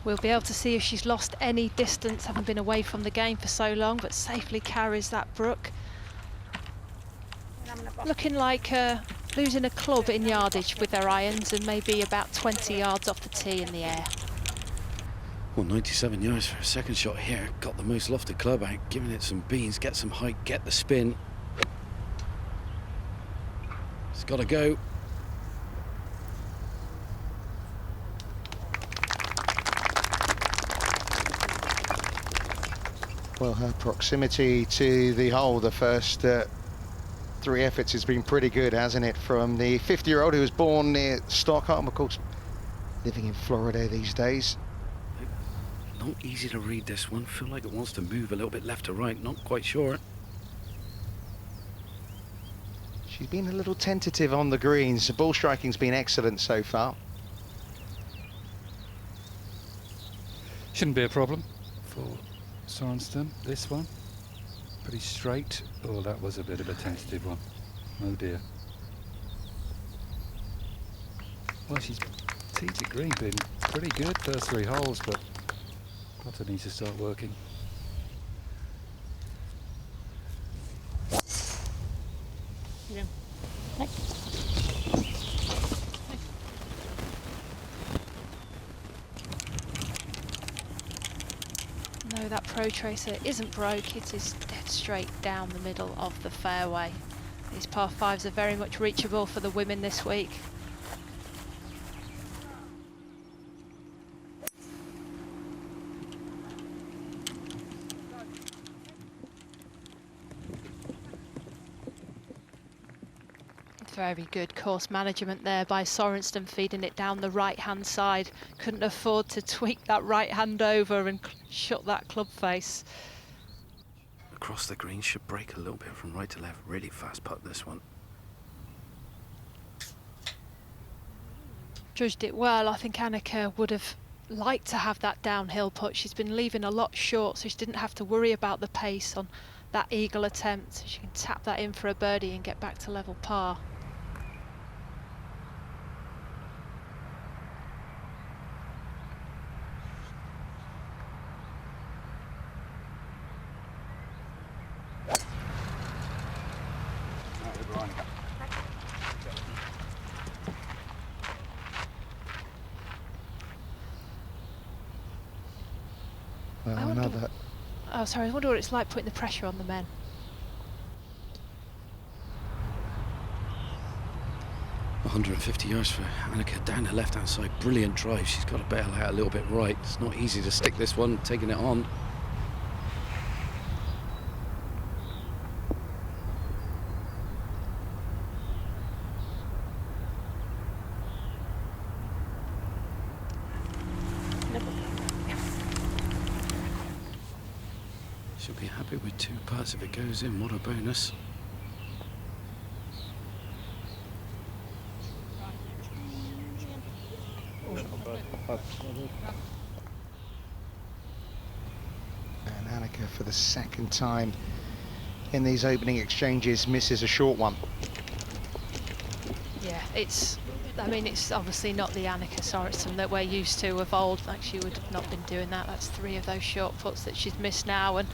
We'll be able to see if she's lost any distance, having been away from the game for so long, but safely carries that brook. Looking like losing a club in yardage with their irons and maybe about 20 yards off the tee in the air. Well, 97 yards for a second shot here. Got the most lofted club out, giving it some beans, get some height, get the spin. It's got to go. Well, her proximity to the hole, the first 3 efforts, has been pretty good, hasn't it? From the 50-year-old who was born near Stockholm, of course, living in Florida these days. Not easy to read this one. Feel like it wants to move a little bit left to right. Not quite sure. She's been a little tentative on the greens. The ball striking's been excellent so far. Shouldn't be a problem for Sorenstam. This one, pretty straight. Oh, that was a bit of a tentative one. Oh dear. Well, she's teed to green, been pretty good first 3 holes, but Potter needs to start working. Yeah. No, that Pro Tracer isn't broke, it is dead straight down the middle of the fairway. These par 5s are very much reachable for the women this week. Very good course management there by Sorenstam, feeding it down the right-hand side. Couldn't afford to tweak that right hand over and shut that club face. Across the green, should break a little bit from right to left. Really fast putt, this one. Judged it well. I think Annika would have liked to have that downhill putt. She's been leaving a lot short, so she didn't have to worry about the pace on that eagle attempt. She can tap that in for a birdie and get back to level par. Well, another. Oh, sorry, I wonder what it's like putting the pressure on the men. $150 yards for Annika down the left-hand side. Brilliant drive. She's got to bail out a little bit right. It's not easy to stick this one, taking it on. She'll be happy with 2 putts if it goes in. What a bonus. And Annika, for the second time in these opening exchanges, misses a short one. Yeah, I mean, it's obviously not the Annika Sorenstam that we're used to of old. Like, she would have not been doing that. That's 3 of those short puts that she's missed now, and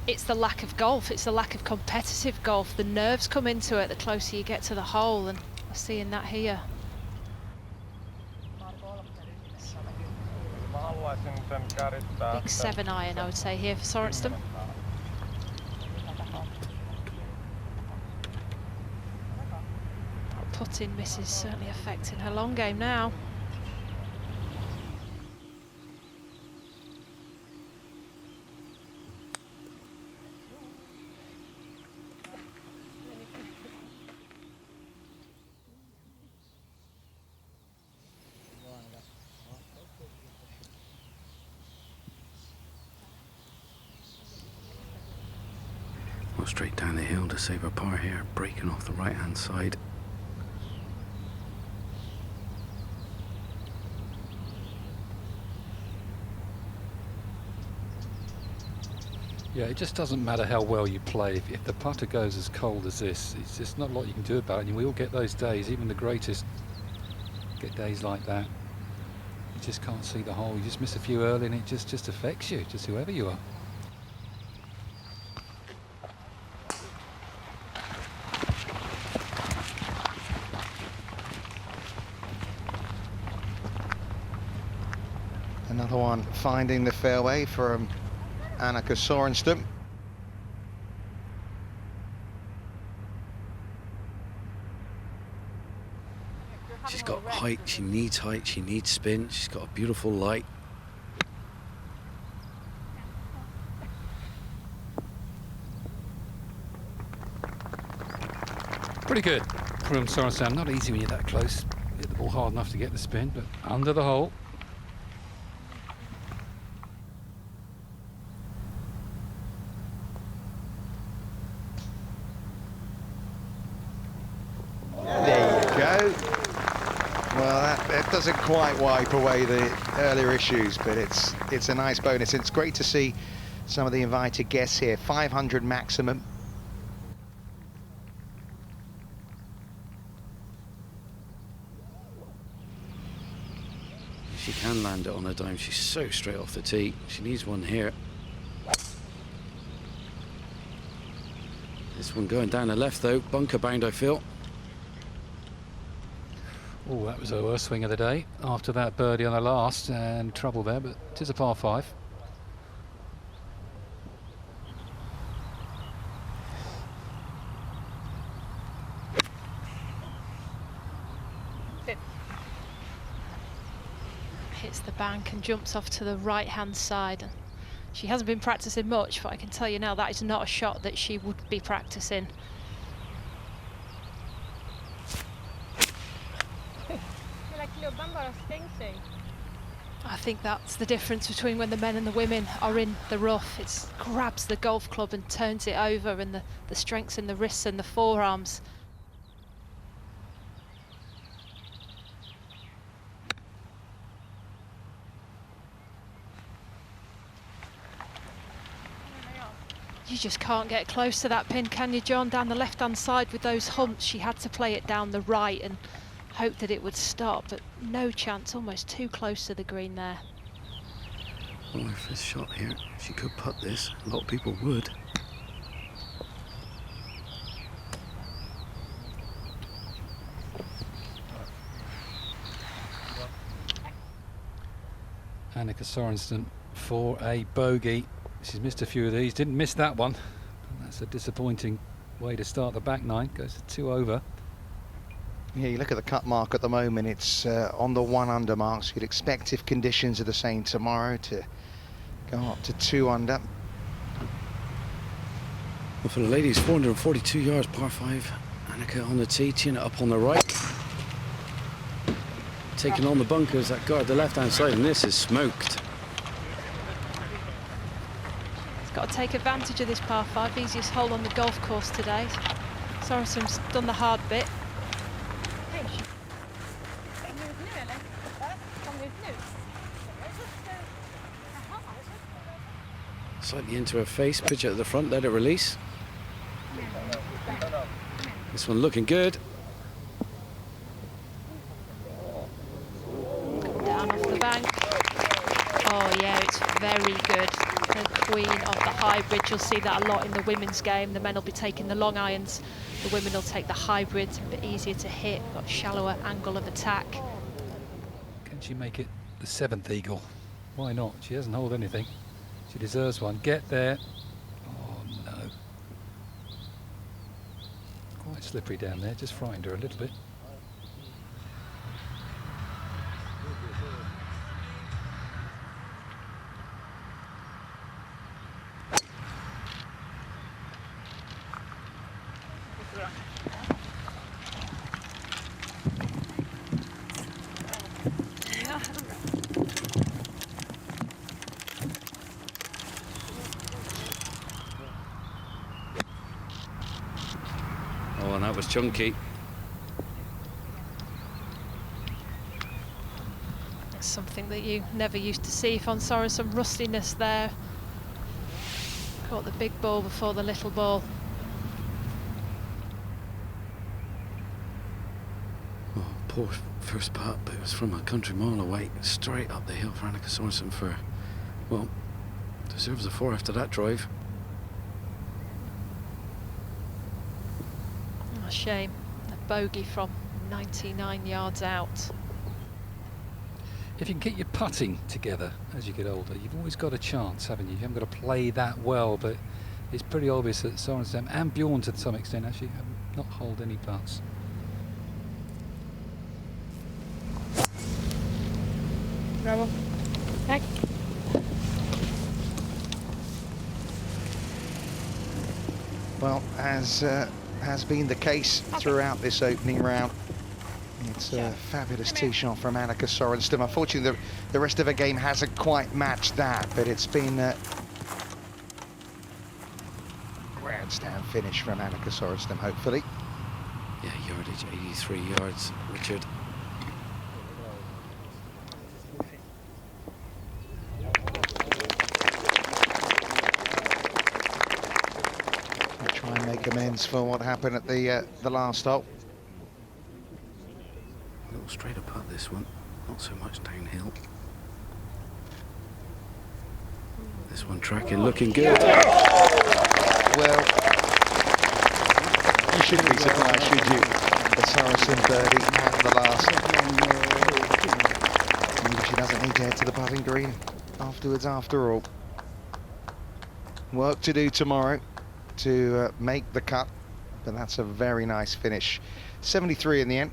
it's the lack of golf. It's the lack of competitive golf. The nerves come into it the closer you get to the hole, and we're seeing that here. Big 7-iron, I would say, here for Sorenstam. Putting miss is certainly affecting her long game now. Well, straight down the hill to save her par here, breaking off the right-hand side. Yeah, it just doesn't matter how well you play. If the putter goes as cold as this, it's just not a lot you can do about it. And we all get those days, even the greatest get days like that. You just can't see the hole. You just miss a few early and it just affects you, just whoever you are. Another one finding the fairway from Annika Sorenstam. She's got height, she needs spin, she's got a beautiful light. Pretty good from Sorenstam. Not easy when you're that close. Hit the ball hard enough to get the spin, but under the hole. There you go. Well, that doesn't quite wipe away the earlier issues, but it's a nice bonus. It's great to see some of the invited guests here. 500 maximum. She can land it on her dime. She's so straight off the tee. She needs one here. This one going down the left though, bunker bound I feel. Oh, that was the worst swing of the day after that birdie on the last, and trouble there, but it is a par 5. Hits the bank and jumps off to the right hand side. She hasn't been practicing much, but I can tell you now that is not a shot that she would be practicing. I think that's the difference between when the men and the women are in the rough. It grabs the golf club and turns it over, and the strength's in the wrists and the forearms. You just can't get close to that pin, can you, John? Down the left-hand side with those humps, she had to play it down the right and hope that it would stop, but no chance, almost too close to the green there. Well, her first shot here, she could putt this. A lot of people would. Annika Sorenstam for a bogey. She's missed a few of these, didn't miss that one. That's a disappointing way to start the back nine. Goes to 2 over. Yeah, you look at the cut mark at the moment, it's on the 1 under mark, so you'd expect, if conditions are the same tomorrow, to go up to 2 under. Well, for the ladies, 442 yards, par 5. Annika on the tee, teeing it up on the right. Taking on the bunkers that guard the left-hand side, and this is smoked. It's got to take advantage of this par 5, easiest hole on the golf course today. Sorenstam's done the hard bit. Slightly into her face, pitch it at the front, let it release. This one looking good. Down off the bank. Oh yeah, it's very good. The queen of the hybrid. You'll see that a lot in the women's game. The men will be taking the long irons. The women will take the hybrids, a bit easier to hit, got shallower angle of attack. Can she make it the 7th eagle? Why not? She doesn't hold anything. She deserves one. Get there. Oh no. Quite slippery down there, just frightened her a little bit. Oh, and that was chunky. It's something that you never used to see from Sorenstam, some rustiness there. Caught the big ball before the little ball. Oh, first putt, but it was from a country mile away, straight up the hill for Annika Sorensen for, well, deserves a 4 after that drive. Oh, shame. A bogey from 99 yards out. If you can get your putting together as you get older, you've always got a chance, haven't you? You haven't got to play that well, but it's pretty obvious that Sorenstam and Bjorn to some extent actually have not holed any putts. Bravo. Back. Well, as has been the case throughout this opening round, it's a fabulous tee shot from Annika Sorenstam. Unfortunately, the rest of her game hasn't quite matched that, but it's been a grandstand finish from Annika Sorenstam, hopefully. Yeah, yardage 83 yards, Richard. I'll try and make amends for what happened at the last hole. A little straighter putt this one, not so much downhill. This one tracking, looking good. Well, you shouldn't be surprised, should you? The Sorensen birdie at the last. Maybe she doesn't need to head to the putting green afterwards, after all. Work to do tomorrow to make the cut, but that's a very nice finish. 73 in the end.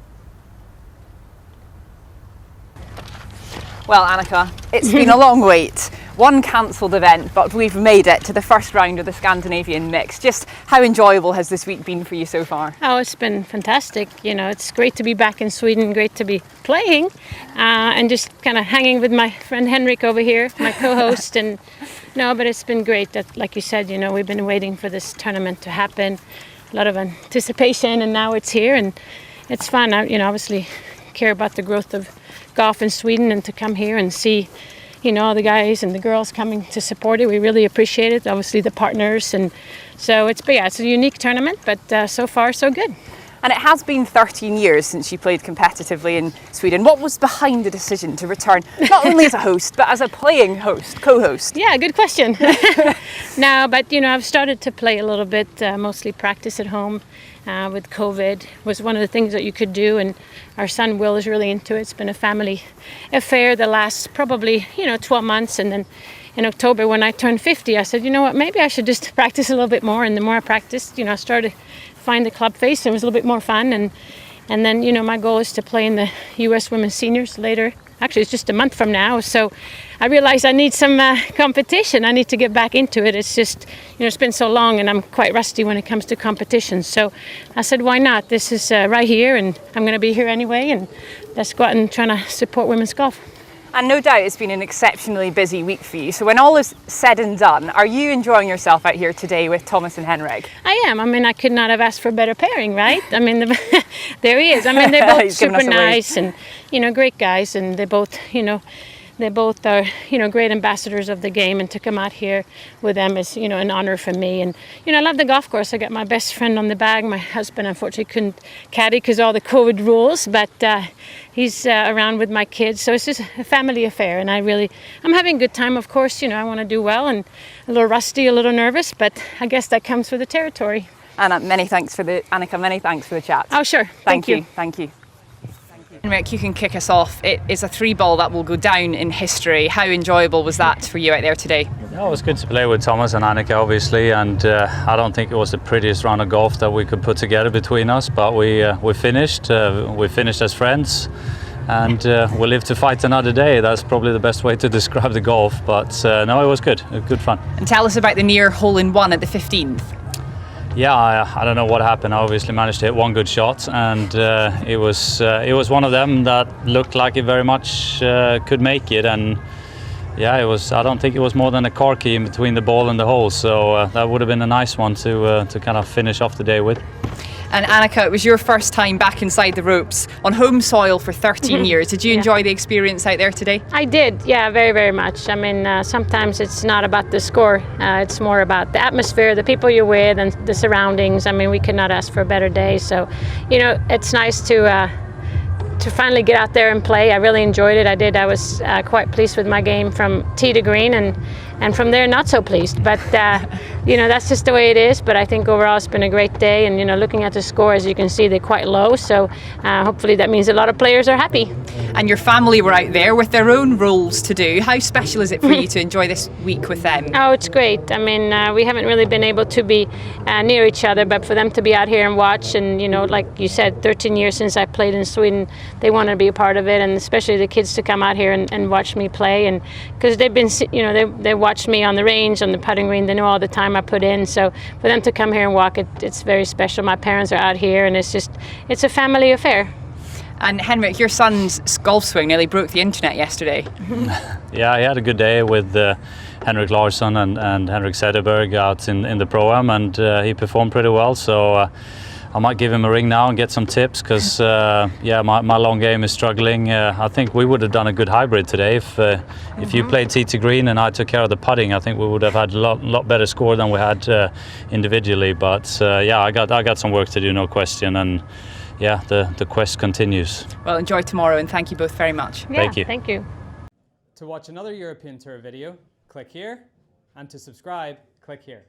Well, Annika, it's been a long wait. One cancelled event, but we've made it to the first round of the Scandinavian Mix. Just how enjoyable has this week been for you so far? Oh, it's been fantastic. You know, it's great to be back in Sweden, great to be playing, and just kind of hanging with my friend Henrik over here, my co-host. And no, but it's been great. That, like you said, you know, we've been waiting for this tournament to happen. A lot of anticipation, and now it's here, and it's fun. I, you know, obviously care about the growth of golf in Sweden, and to come here and see, you know, all the guys and the girls coming to support it, we really appreciate it. Obviously the partners, and so it's a unique tournament, but so far so good. And it has been 13 years since you played competitively in Sweden. What was behind the decision to return, not only as a host, but as a playing host, co-host? Yeah, good question. No, but you know, I've started to play a little bit, mostly practice at home. With COVID was one of the things that you could do, and our son Will is really into it. It's been a family affair the last probably 12 months, and then in October when I turned 50, I said, you know what, maybe I should just practice a little bit more. And the more I practiced, I started to find the club face, and it was a little bit more fun. And then my goal is to play in the U.S. Women's Seniors later. Actually, it's just a month from now, so I realized I need some competition. I need to get back into it. It's just, it's been so long, and I'm quite rusty when it comes to competition. So I said, why not? This is right here, and I'm going to be here anyway, and let's go out and try to support women's golf. And no doubt it's been an exceptionally busy week for you. So when all is said and done, are you enjoying yourself out here today with Thomas and Henrik? I am. I mean, I could not have asked for a better pairing, right? I mean, there he is. I mean, they're both super nice and, great guys. And they both, they both are, great ambassadors of the game. And to come out here with them is, an honor for me. And, I love the golf course. I got my best friend on the bag. My husband, unfortunately, couldn't caddy because of all the COVID rules. But he's around with my kids. So it's just a family affair. And I'm having a good time, of course. I want to do well, and a little rusty, a little nervous. But I guess that comes with the territory. Annika, many thanks for the chat. Oh, sure. Thank you. Thank you. Henrik, you can kick us off. It is a 3-ball that will go down in history. How enjoyable was that for you out there today? Yeah, it was good to play with Thomas and Annika, obviously, and I don't think it was the prettiest round of golf that we could put together between us, but we finished. We finished as friends, and we'll live to fight another day. That's probably the best way to describe the golf, but no, it was good. Good fun. And tell us about the near hole-in-one at the 15th. Yeah, I don't know what happened. I obviously managed to hit one good shot, and it was one of them that looked like it very much could make it. And yeah, it was. I don't think it was more than a car key in between the ball and the hole, so that would have been a nice one to kind of finish off the day with. And Annika, it was your first time back inside the ropes on home soil for 13 years. Did you enjoy the experience out there today? I did, yeah, very, very much. I mean, sometimes it's not about the score. It's more about the atmosphere, the people you're with, and the surroundings. I mean, we could not ask for a better day. So, it's nice to to finally get out there and play. I really enjoyed it. I was quite pleased with my game from tee to green, and from there not so pleased. But that's just the way it is. But I think overall it's been a great day, and looking at the scores, you can see they're quite low. So hopefully that means a lot of players are happy. And your family were out there with their own roles to do. How special is it for you to enjoy this week with them? Oh, it's great. I mean, we haven't really been able to be near each other, but for them to be out here and watch, and like you said, 13 years since I played in Sweden, they want to be a part of it, and especially the kids to come out here and watch me play, and because they've been, they watched me on the range, on the putting green, they know all the time I put in, so for them to come here and walk, it's very special. My parents are out here, and it's a family affair. And Henrik, your son's golf swing nearly broke the internet yesterday. Yeah, he had a good day with Henrik Larsson and Henrik Sederberg out in the Pro-Am, and he performed pretty well. So I might give him a ring now and get some tips, because my long game is struggling. I think we would have done a good hybrid today if you played tee to green and I took care of the putting. I think we would have had a lot better score than we had individually. But I got some work to do, no question. And yeah, the quest continues. Well, enjoy tomorrow, and thank you both very much. Yeah, Thank you. Thank you. To watch another European Tour video, click here, and to subscribe, click here.